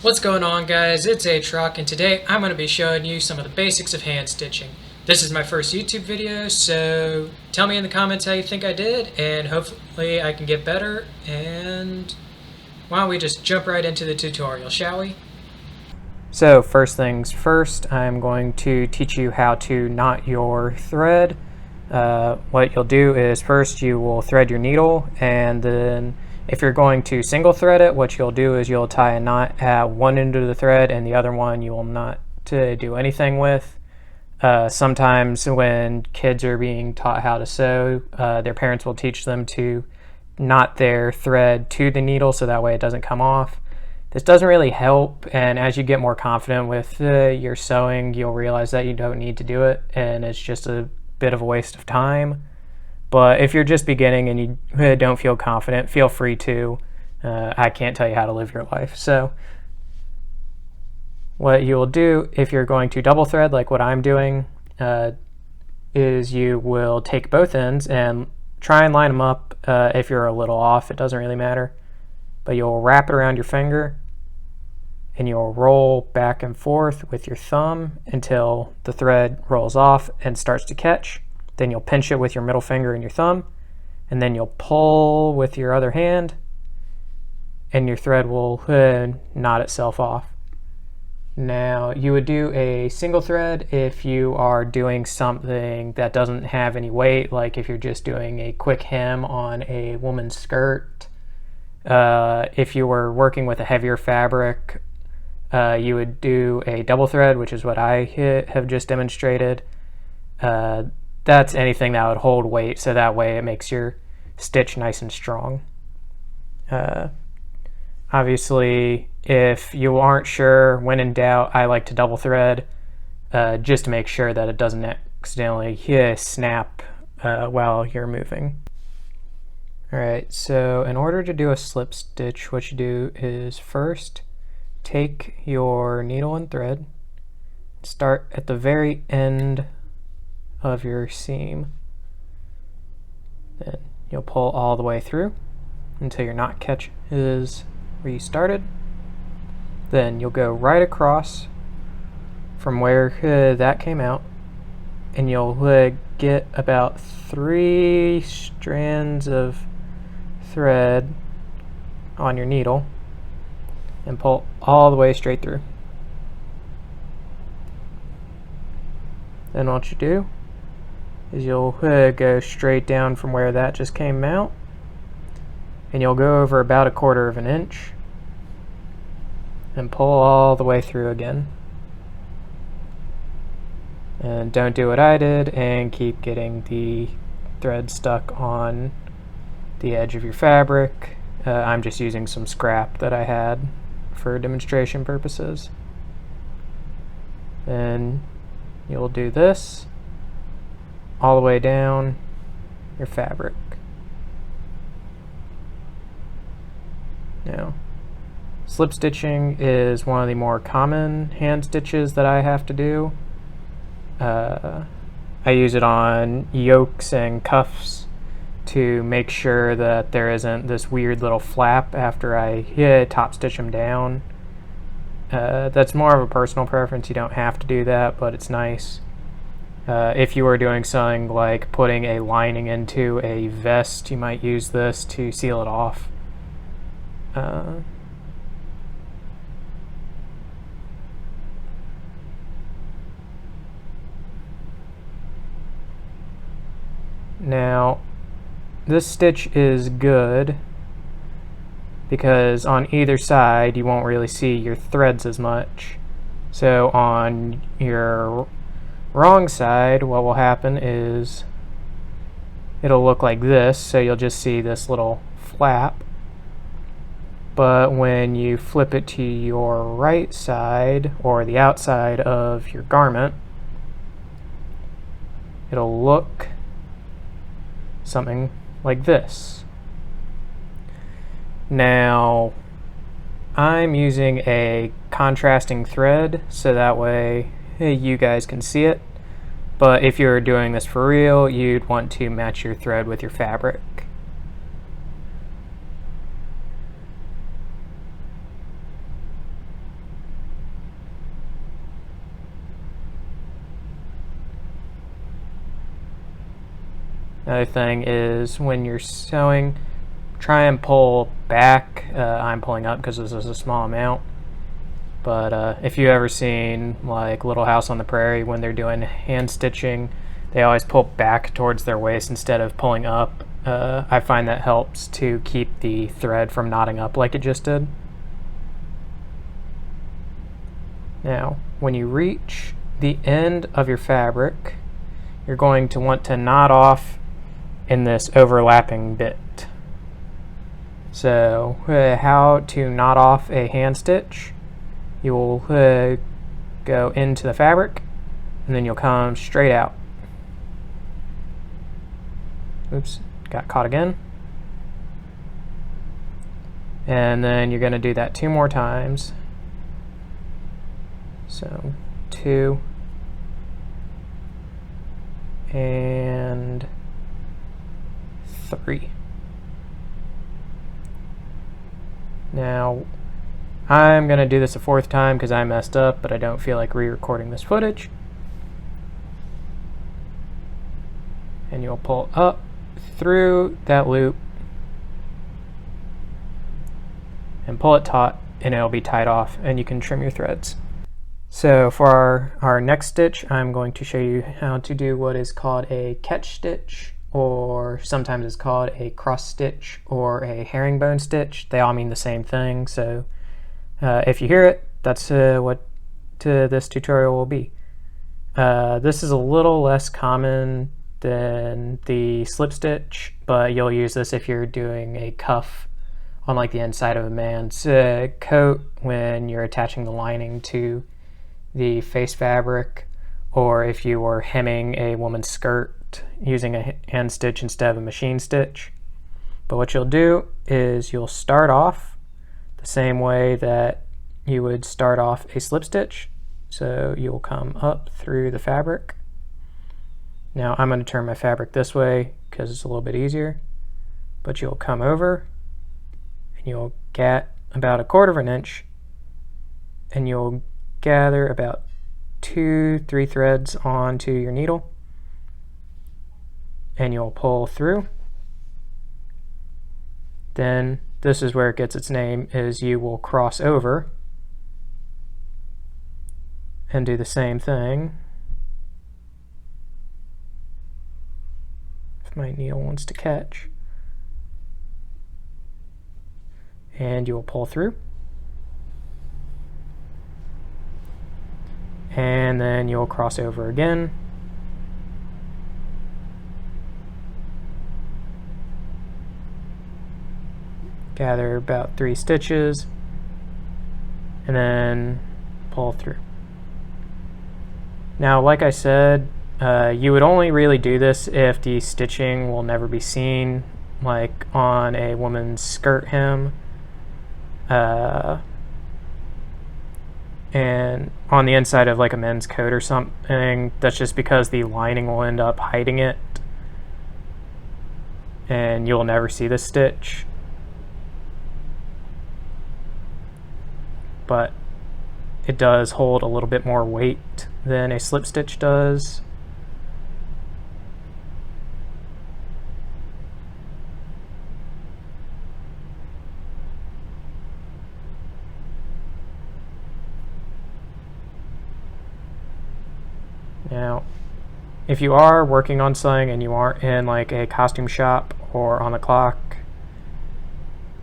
What's going on, guys? It's A-Truck, and today I'm going to be showing you some of the basics of hand stitching. This is my first YouTube video, so tell me in the comments how you think I did, and hopefully I can get better. And why don't we just jump right into the tutorial, shall we? So first things first, I'm going to teach you how to knot your thread. What you'll do is first you will thread your needle, and then if you're going to single thread it, what you'll do is you'll tie a knot at one end of the thread and the other one you will not do anything with. Sometimes when kids are being taught how to sew, their parents will teach them to knot their thread to the needle so that way it doesn't come off. This doesn't really help, and as you get more confident with your sewing, you'll realize that you don't need to do it, and it's just a bit of a waste of time. But if you're just beginning and you don't feel confident, feel free to. I can't tell you how to live your life. So what you will do if you're going to double thread like what I'm doing is you will take both ends and try and line them up. If you're a little off, it doesn't really matter. But you'll wrap it around your finger and you'll roll back and forth with your thumb until the thread rolls off and starts to catch. Then you'll pinch it with your middle finger and your thumb, and then you'll pull with your other hand, and your thread will knot itself off. Now, you would do a single thread if you are doing something that doesn't have any weight, like if you're just doing a quick hem on a woman's skirt. If you were working with a heavier fabric, you would do a double thread, which is what I have just demonstrated. That's anything that would hold weight, so that way it makes your stitch nice and strong. Obviously, if you aren't sure, when in doubt, I like to double thread just to make sure that it doesn't accidentally snap while you're moving. Alright, so in order to do a slip stitch, what you do is first take your needle and thread, start at the very end of your seam. Then you'll pull all the way through until your knot catches where you started. Then you'll go right across from where that came out, and you'll get about 3 strands of thread on your needle and pull all the way straight through. Then what you do is you'll go straight down from where that just came out, and you'll go over about 1/4 of an inch and pull all the way through again. And don't do what I did and keep getting the thread stuck on the edge of your fabric. I'm just using some scrap that I had for demonstration purposes. And you'll do this all the way down your fabric. Now, slip stitching is one of the more common hand stitches that I have to do. I use it on yokes and cuffs to make sure that there isn't this weird little flap after I top stitch them down. That's more of a personal preference. You don't have to do that, but it's nice. If you were doing something like putting a lining into a vest, you might use this to seal it off. Now, this stitch is good because on either side you won't really see your threads as much. So on your wrong side, what will happen is it'll look like this, so you'll just see this little flap. But when you flip it to your right side, or the outside of your garment, it'll look something like this. Now, I'm using a contrasting thread so that way you guys can see it, but if you're doing this for real, you'd want to match your thread with your fabric. Another thing is when you're sewing, try and pull back. I'm pulling up because this is a small amount. But if you've ever seen like Little House on the Prairie, when they're doing hand stitching, they always pull back towards their waist instead of pulling up. I find that helps to keep the thread from knotting up like it just did. Now, when you reach the end of your fabric, you're going to want to knot off in this overlapping bit. So, how to knot off a hand stitch? You will go into the fabric, and then you'll come straight out. Oops, got caught again. And then you're going to do that 2 more times. So 2 and 3. Now I'm going to do this a 4th time because I messed up, but I don't feel like re-recording this footage. And you'll pull up through that loop and pull it taut, and it'll be tied off, and you can trim your threads. So for our next stitch, I'm going to show you how to do what is called a catch stitch, or sometimes it's called a cross stitch or a herringbone stitch. They all mean the same thing, so if you hear it, that's what this tutorial will be. This is a little less common than the slip stitch, but you'll use this if you're doing a cuff on like the inside of a man's coat when you're attaching the lining to the face fabric, or if you were hemming a woman's skirt using a hand stitch instead of a machine stitch. But what you'll do is you'll start off the same way that you would start off a slip stitch. So you'll come up through the fabric. Now I'm going to turn my fabric this way because it's a little bit easier, but you'll come over and you'll get about 1/4 inch, and you'll gather about 2-3 threads onto your needle, and you'll pull through. Then this is where it gets its name, is you will cross over and do the same thing. If my needle wants to catch. And you'll pull through. And then you'll cross over again. Gather about 3 stitches, and then pull through. Now, like I said, you would only really do this if the stitching will never be seen, like on a woman's skirt hem, and on the inside of like a men's coat or something. That's just because the lining will end up hiding it, and you'll never see the stitch. But it does hold a little bit more weight than a slip stitch does. Now, if you are working on sewing and you aren't in like a costume shop or on the clock,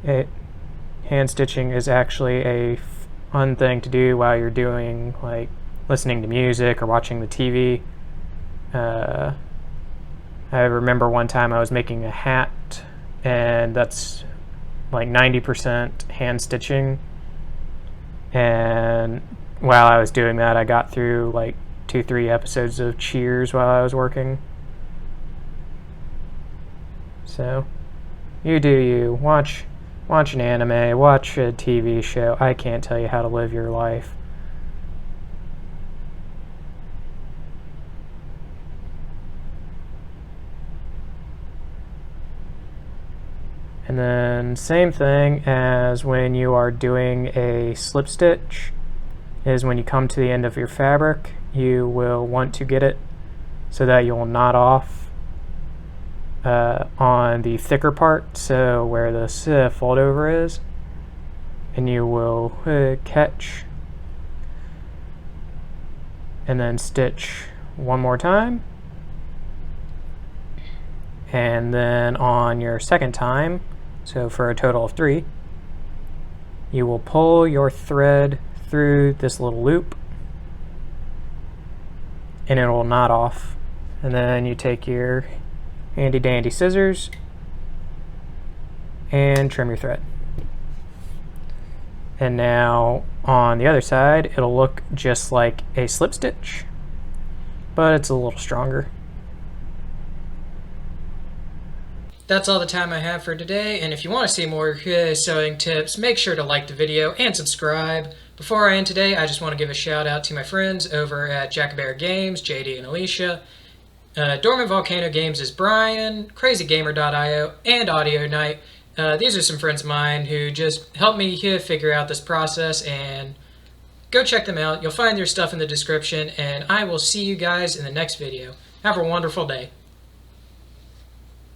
hand stitching is actually a fun thing to do while you're doing like listening to music or watching the TV. I remember one time I was making a hat, and that's like 90% hand stitching, and while I was doing that I got through like 2-3 episodes of Cheers while I was working. So you do you. Watch an anime, watch a TV show. I can't tell you how to live your life. And then same thing as when you are doing a slip stitch, is when you come to the end of your fabric, you will want to get it so that you'll knot off on the thicker part, so where this fold over is, and you will catch and then stitch one more time, and then on your second time, so for a total of 3, you will pull your thread through this little loop and it will knot off, and then you take your handy dandy scissors and trim your thread. And now on the other side, it'll look just like a slip stitch, but it's a little stronger. That's all the time I have for today, and if you want to see more sewing tips, make sure to like the video and subscribe. Before I end today, I just want to give a shout out to my friends over at Jackabear Games, JD and Alicia. Dormant Volcano Games is Brian, CrazyGamer.io, and Audio Night. These are some friends of mine who just helped me figure out this process, and go check them out. You'll find their stuff in the description, and I will see you guys in the next video. Have a wonderful day.